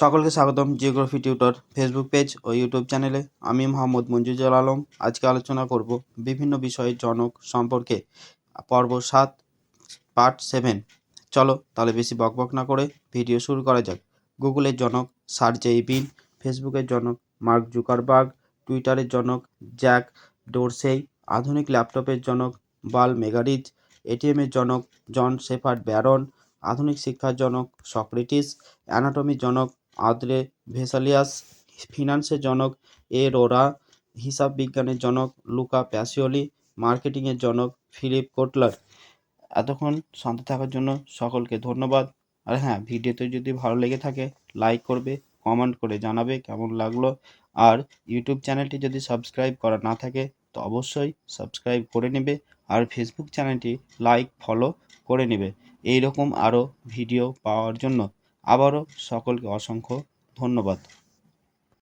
সকলকে স্বাগতম geography tutor Facebook page ও YouTube চ্যানেলে। আমি মোহাম্মদ মঞ্জুরুল আলম। আজকে আলোচনা করব বিভিন্ন বিষয়ের জনক সম্পর্কে, পর্ব 7 পার্ট 7। চলো তাহলে বেশি বকবক না করে ভিডিও শুরু করা যাক। গুগলের জনক সার্জেই ব্রিন, ফেসবুকের জনক মার্ক জুকারবার্গ, টুইটারের জনক জ্যাক ডোরসেই, আধুনিক ল্যাপটপের জনক বাল মেগারিচ, এটিএমের জনক জন শেফার্ড ব্যারন, আধুনিক শিক্ষার জনক সক্রেটিস, অ্যানাটমির জনক আদ্রে ভেসালিয়াস, ফিনান্সের জনক এ রোরা, হিসাব বিজ্ঞানের জনক লুকা প্যাসিওলি, মার্কেটিংয়ের জনক ফিলিপ কোটলার। এতক্ষণ শান্ত থাকার জন্য সকলকে ধন্যবাদ। আর হ্যাঁ, ভিডিওতে যদি ভালো লেগে থাকে লাইক করবে, কমেন্ট করে জানাবে কেমন লাগলো। আর ইউটিউব চ্যানেলটি যদি সাবস্ক্রাইব করা না থাকে তো অবশ্যই সাবস্ক্রাইব করে নেবে। আর ফেসবুক চ্যানেলটি লাইক ফলো করে নেবে এই রকম আরও ভিডিও পাওয়ার জন্য। আবারও সকলকে অসংখ্য ধন্যবাদ।